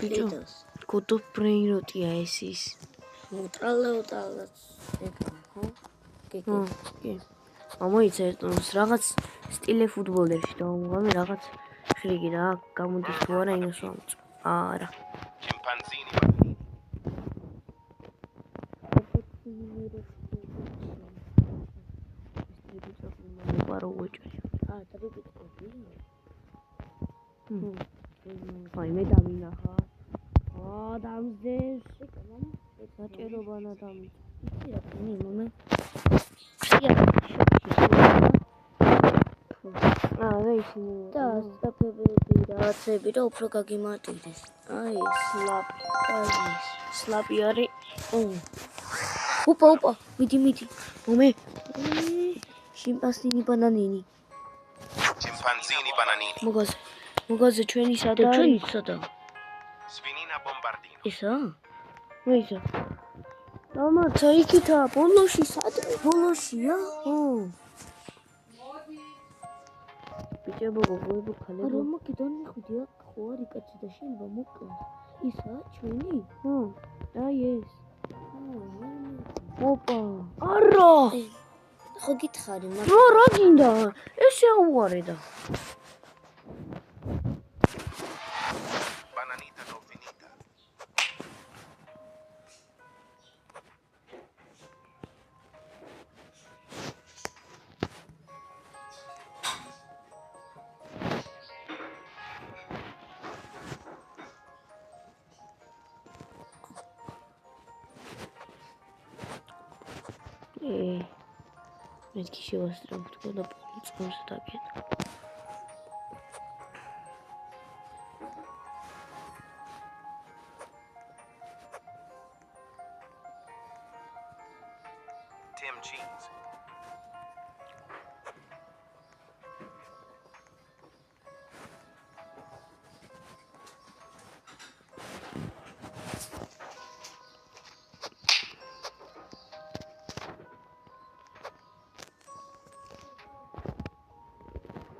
ბიჭო, ლიდოს. God of Brain როტია ეს ის. მოტრალეოდალაც ეგა, ხო? კი. კი. ამოიცა ერთოს რაღაც სტილე ფუტბოლერში და მომღამი რაღაც ხრიგი რა გამოდის თუ არა იმას ვამწ. არა. Chimpanzini bananini. აი მე დავინახა. დამძეს. საჭიროა დამძეს. იცი რა თქმა უნდა. და ისინი და ასწრაფებები რაღაცები და უფრო გაგიმარტივდეს. აი სლაპი არის. ოპა, მიდი. მომე შიმპანზინი ბანანინი. Chimpanzini bananini. მოგაზე ჩვენი და სადა ჩვენი სადა? Sfinina bombardino. ესა? მოიცა. დამართა იქითა ბოლოში სადრე. ბოლოშია? ბიჭებო გოგოებო ქალებო. არა, მაგიდან მიხვდი აქ ხო არის კაცი და შეიძლება მოკლას. ისა ჩვენი? აი ეს. ოპა. არა. ხო გითხარი, რა გინდა? ესე აუარე და. Bananita non finita. მეთქი შევასწრებ თქო და წყურს დაგიეტა. Tim cheese.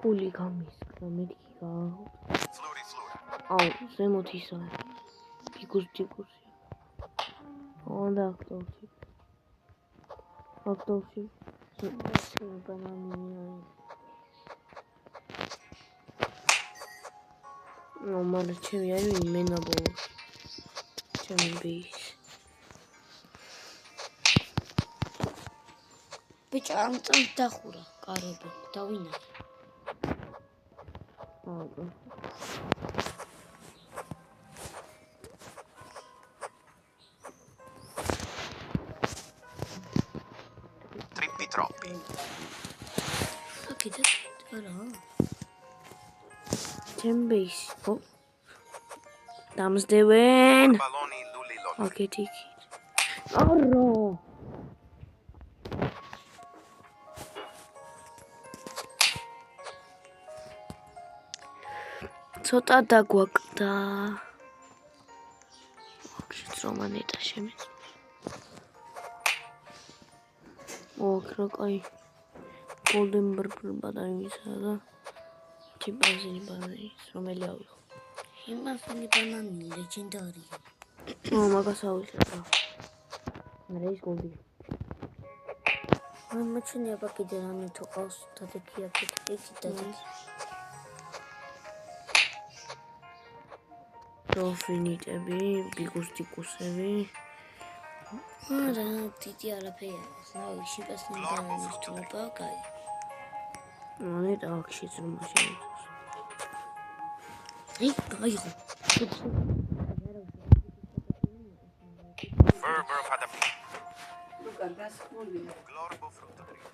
კული გამისკრა მეთქი გააღო. Flora. აუ ზემოთ ისა. დიკუსი. და აქტოვში. ბანანინი. მაგრამ ჩემი არის მენაბო. ჩემი ბის. ბიჭო, ამ წამს დახურა კარები, დავინახე. Trippi troppi. აქედაც არა. ჩემი ბის. დამსდევენ. Balloni lulilon. აკეთი. არა. ცოტა დაგვაკდა. აქშიც რომანეტა შემეც. კაი. Golden Burger ბანანისა და Chimpanzini ბანანის რომელი ავიღო? შიმპანზინი ბანანი ლეგენდარია. მაგას ავიღე. არა ის გოლდი. მაჩვენია კიდე რამე თუ ყავს დადექი აქეთ დადექი. დოლფინიტები, ბიგუსტიკუსები. არა, დიდი არაფერია. რავი, შიმპანზინი ბანანის თუმცა კაი. ანეტა აქშიც რომ შემოწოს. გაიღო. Verber patapim. Glorbo frutto dritto.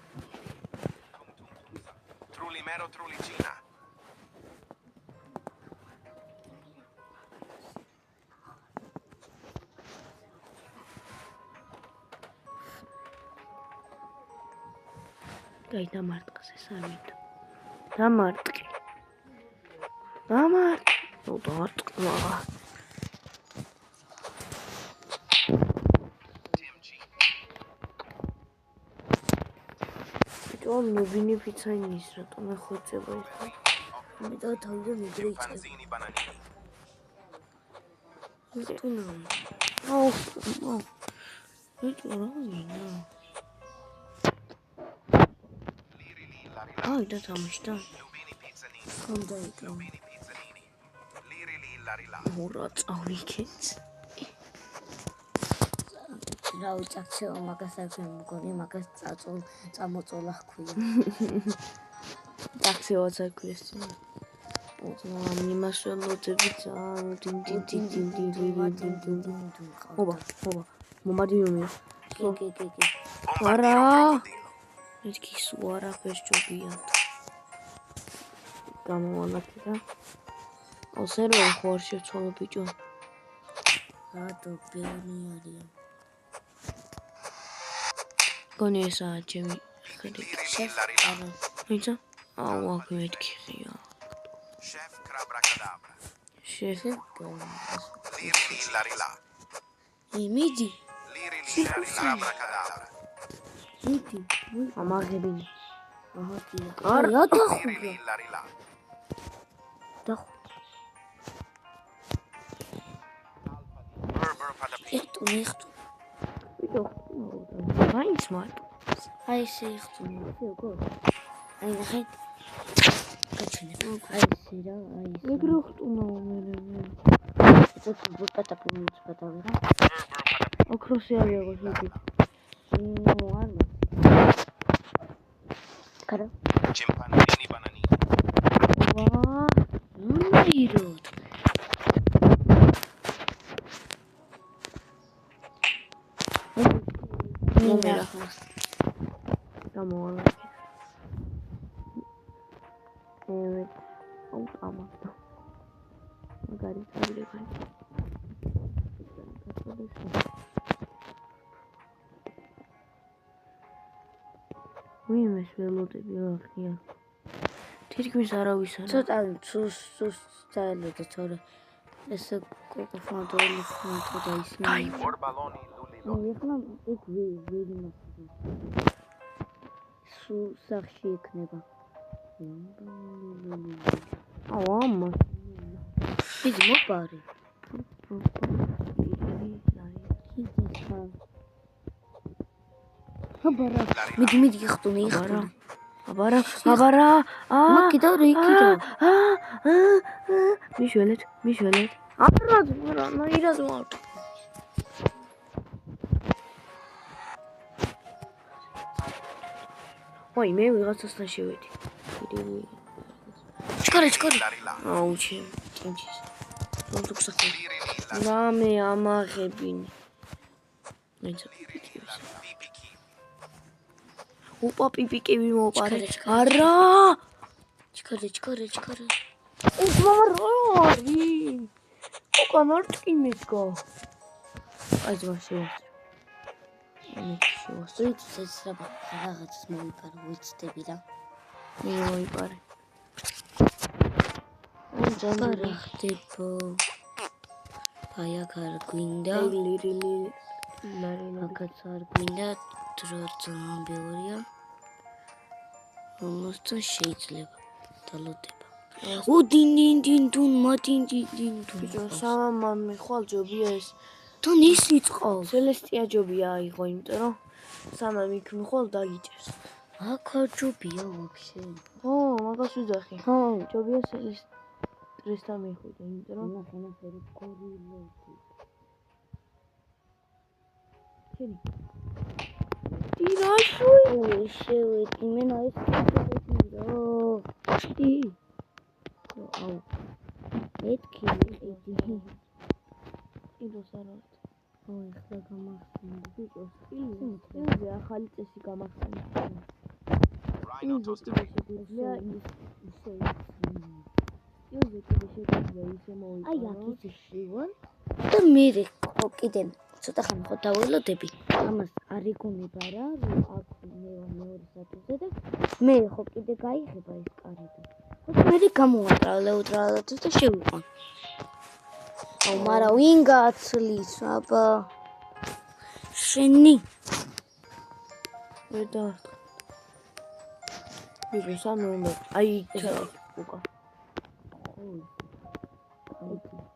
Trulimero trulicina. Dai, დამარტყეს ეს არ მინდა. დამარტყე. ნუ დამარტყმა. Tom nubini pizzanis, rato me xoцება ეს. მე და თავიდან მიდრე იწყე. Chimpanzini bananini. ხტუნო. აუ. რა ვინა? Liri li la ri la. აი და თამაშდა. Lubini pizzanini. ხონდა იყო. Lubini pizzanini. Liri li la ri la. მორა წავლიქეთ. რა უწახცეო მაგას აქვს მგონი მაგას წამოწოლა ხქვია. ტაქსიოც აქვს. ამ იმას ველოდები ძალიან დინ. ობა. მომადიუმია. კი. არა. Crocodilo. მეთქი სულ არაფერს ჯობია. გამოვანათი და ოსერვერი ხო არ შევცვალო ბიჭო. რატო ბევრი არიან. გონი ესაა ჩემი ხედი. Liri li la ri la. არა. ვიცა? აუ აქ მეთქი ხია. Chef Crabrakadabra. შეხ Liri li la ri la. მიდი. Liri li la ri la. Crabrakadabra. მიდი. ამაღებინი. აჰა კი. არა. Liri li la ri la. დახო. Berber padapini. ეხტუნ. ბიჭო. მაინც მარ. აი ესე ეხტუნ. როგორ? აი ნახე. კაჩინე. აი ესე რა, აი ესე. მიგრო ხტუნა მე. ეს პატაპინიც პატავერა. Berber padapini. ოქროსი აღიაგო შედი. არ კარა. Chimpanzini bananini. ვა. ნაიროდ. მომერა. გამოვანათი. აუ ამასა. მაგარი წაგრება. ვიმეს ველოდები ახია. თითქმის არავის არა. ცოტა სუს წაელოდა თორე ეს კოკოფონდული ხონტო და ისინი. Orbaloni luli lo. აი ახლა ეგ ვერი მასწავლა. სულ სახში იქნება. აუ ამა. მიდი მოპარე. მიდი იხტუნე. აბარა. მაგიდა რა იქიდა. მიშველეთ. არად ნაირად ვარ. ой, მე ვიღაცასთან შევედი. ჩქარე. La ri la. აუ ჩემჩის. პროდუქტი. Liri li la. რამე ამაღებინი. მეცა Pipiki. ოპა პიპიკები მოპარე. ჩქარე. არა! ჩქარე. უგარი! უკან არ ტკიმისგა. აი ძმა შევასწრე. ვიც ეს რაღაცას მოვიპარო, ვიცდები რა. მე მოიპარე. პარა ხდებო. აი აქ არ გვინდა. ლირილი. მაგაც არ გვინდა, დრო ძალიან ბევრია. რომელსაც შეიძლება დალოდება. დინ ბიჭო, სამან მიხვალ ჯობია ეს. თან ის იწყავს. სელესტია ჯობია აიღო, იმიტომ რომ სამან იქ მიხვალ დაგიჭერს. აქ არ ჯობია ვაფშე. ხო, მაგას ვიძახი. ხო. ჯობია სელესტრესთან მიხვიდე, იმიტომ რომ ნახე გორილოდი. შენი. ირაშო. შევედი, მენა ეს შევედი რა. ი. აუ. მეთქი იდი. იდოს არა. ой, ახლა გამახსენდი ბიჭოს. ისე ახალი წესი გამახსენდა. Rhino toaster. შეგვიძლია ისე ისე მოვიყო. აი აქ ის შევარ და მე ხო კიდე ცოტა ხანი ხო დაველოდები. ამას არ იგონება რა, რომ აქ მეორე სათუზე და მე ხო კიდე გაიხება ეს კარები. მე გამოვატრალე უტრალად და შევიყო. აუ, მარა ვინ გაცლის, აბა. შენი ვედა. ვიღე სამომე. აი, უკა. ხო.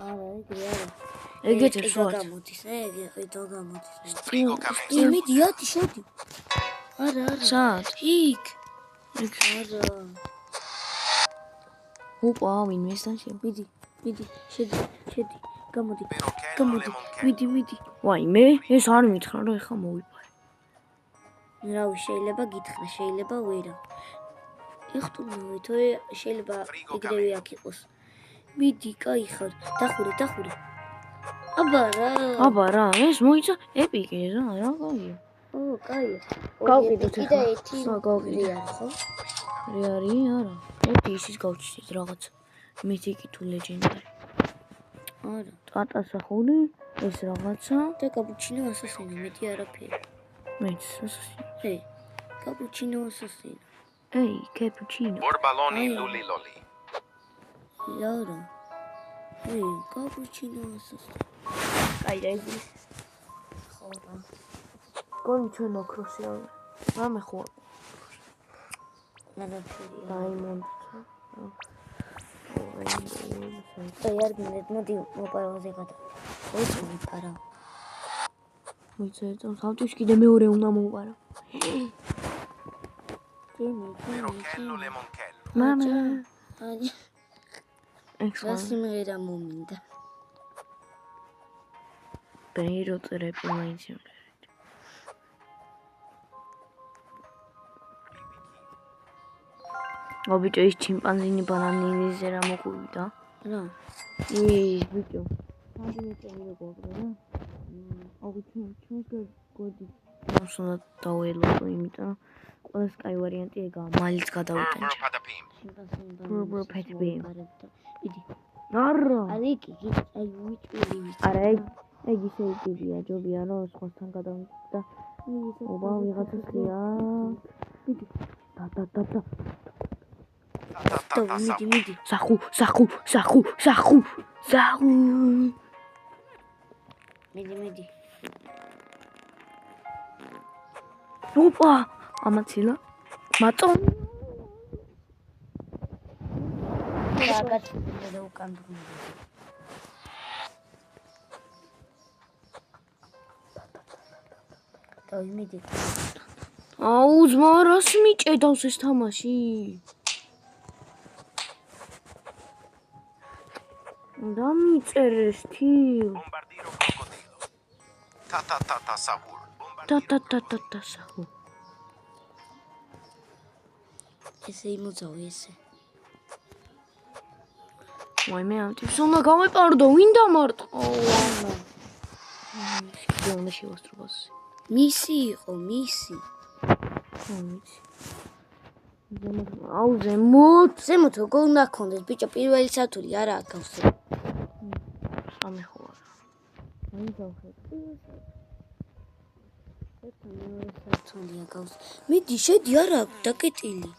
არა, ეგრე არა. ეგეთ სვართ. გამოდის, ეგ გამოდის. Frigo camesto. მიდი, ათი შედი. არა. სად? იქ. ეგ არა. ოპა, ვინმესთან შევ. მიდი, შედი. გამოდი. Perochello lemoncello. მიდი. ვაიმე, ეს არ მითხრა რომ ეხა მოვიპარე. რავი, შეიძლება გითხრა, შეიძლება ვერა. ეხტუნავე, თუ შეიძლება ეგრევე აქ იყოს. მიდი, კაი ხარ. დახურე. აბა რა, ეს მოიცა ეპიკი რა კაია. ო, კაია. გავყიდოთ კიდე ახლა. ერთი გავყიდე. ხო? რეარი არა. ერთი ისიც გავჩნდეთ რაღაც. მითიკი თუ ლეგენდარი. არა. ტატასახური, ეს რაღაცა. და კაპუჩინო ასასინო, მეტი არაფერი. მეც ასასი. კაპუჩინო ასასინო. კაპუჩინო. Borbaloni luli loli. არა. კაპუჩინო ასასინო. კაი და ის. ხო რა. გონი ჩვენ ოქროსი არ. რამე ხო? ნანაფერი. დაიმონდ. არ გინდეთ, მოდი მოპაროზე გადა. ოიცი მიპარა. მოიწერეთ, თავთვის კიდე მეორე უნდა მოვარო. Perochello lemoncello. მამა. აი, ეს რა სიმღერა მომინდა. ბეირო წერები მაინც იმერეთ. ობიჭო ის ჩიმპანზინი ბანანიზე რა მოგვივიდა? რა? ბიჭო. სანტიმეტრი როგორია რა? ჩვენ გოდი. მოსულა დაველო, იმიტომ ყველა სკაი ვარიანტი ეგაა, მალიც გადავიტანე. Patapim. Bro, patapim. მიდი. არა. აი, აი, უიჭვილი. არა, ეგ ისე იგივეა, ჯობია რომ სხვასთან გადავიდა. ობა ვიღაცა ხია. მიდი. და. მიდი. სახუ. მიდი. ოპა, ამაცილა. მაწო. აგაცილე და უკანდრული. მიდი. აუ, ზმარას მიჭედავს ეს თამაში. და მიწერეს თილ. Bombardiro crocodilo. Ta sahur. და საჰუ. ესე იმოძავე ესე. ვაიმე, ამ ტიპს უნდა გავეპარდო, ვინ დამარტყო? ამა. კიდე უნდა შევასწროს. მისი იყო. აუ, ზემოთ როგორ უნდა გქონდეს ბიჭო, პირველი სათული არა აკავს. სამი ხო არა. აი გავხეთ. ერთი მეორე სათული აკავს. მიდი, შედი არა დაკეტილი.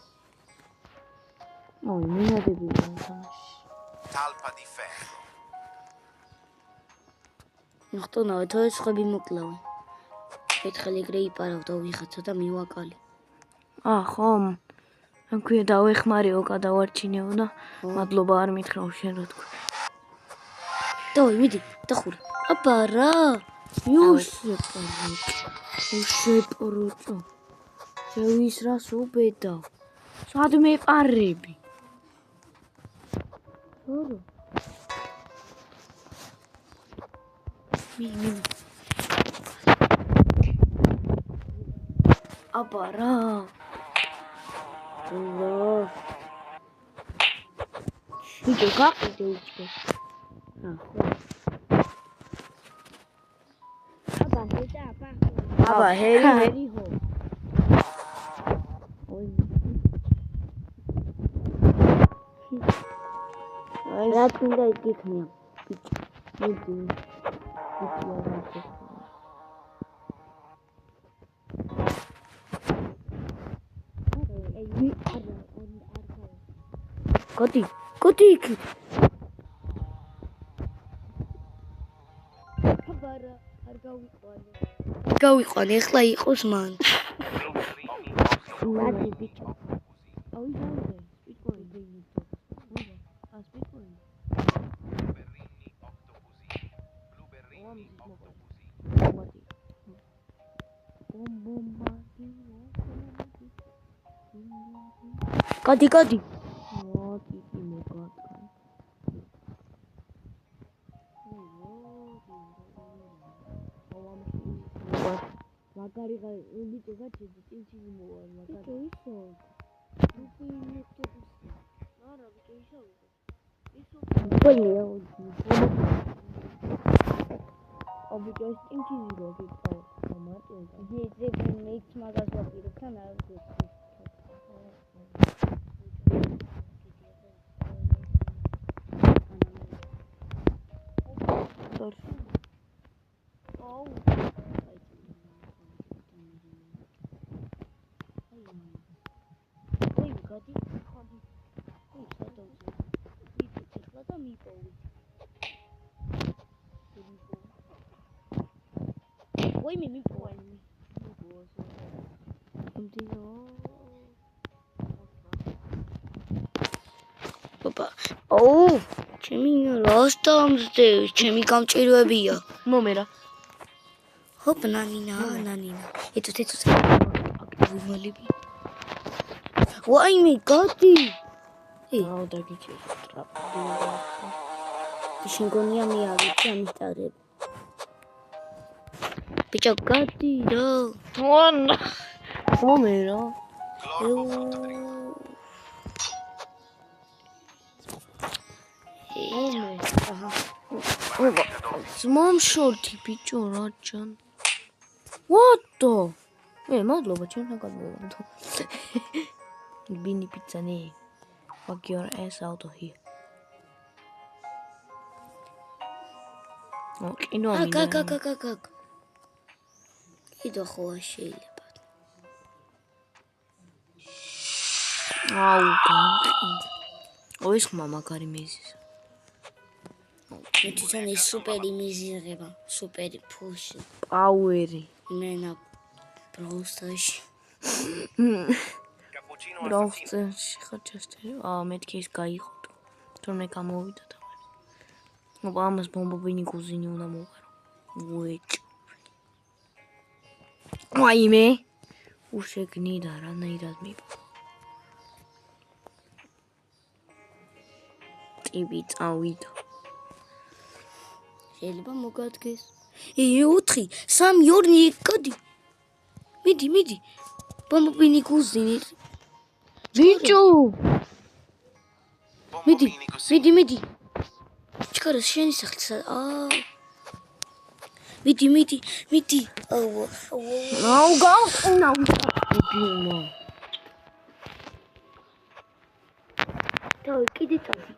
აუ, მინადებია თამაში. Talpa di ferro. ნახტონავე, თუ ეს ხები მოკლავე. ერთხელ ეგრე იპარავდა ვიღაცა და მივაკალე. ხომ. ამ ქვია დავეხმარიო, გადავარჩინეო და მადლობა არ მითხრაო შენ რა თქვი. დავი, მიდი, დახურე. აბა რა. უშეპროჭო. შევის რას უბედავ. სად მეპარები? ორო. მიდი. აბა რა. ვიდეო გაყიდე უჩქე. აბა ჰერი ჰო. რა თქმა იქნება. მიდი. Godi იქ. აბარა არ გავიყვანე, ეხლა იყოს მან. ბადი ბიჭო. აუ დაიდე. სპიტკოინი. სპიტკოინი. გადი გადი მაგარი ბიჭო გაჩედი წინჩი მოვა მაგარი ისო არა ბიჭო ისო ვაიმე აბიჭო ეს წინჩი რო გიყავ მარტო ძე მეც მაგას ვაპირებ თან არ გქონდა ვაიმე მიპოვა პაპა ოუ ჩემი რასტამზე ჩემი გამჭირვებია მომერა ჰოპ ნანინა ეთუთ ვიმალები ვაიმე გადი აუ დაგიჭირე ტრაპი შენ გონია მე ავიცი ამის ტარები ბიჭო გადი რა ვანა მომერა Glorbo futri. მომშორთი ბიჭო რაჯან what the მადლობა ჩვენ გაგმოვანთო ბინი პიცანი fuck your ass out of here კინო მინდა გაგ კიდო ხო შეიძლება აუ გამყინდა ოის ხმა მაგარი მეზის მე თვითონ ის სუპერი მიზიღება სუპერი ფულში პაუერი მენა პროსტაში Cappuccino ბრაუზერში ხაჭასტე მეთქი ის გაიხო თორმე გამოვიდა და აბა ამას ბომბობინი კუზინი უნდა მოვარო უეჭ ვაიმე უშეგნიდა რანაირად მიპო ტიბი წავიდა შეიძლება მოგადგეს 4 3 2 გადი მიდი ბომბინი კუზინი ბიჭო მიდი ჩქარა შენი სახლი მიდი აუ გავყინა ბიმა თავი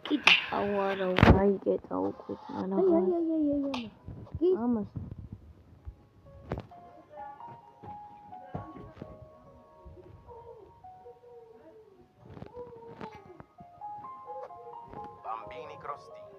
კიდე აუ არა გაიგეთა უკვე ანა ამას Bambini crostini.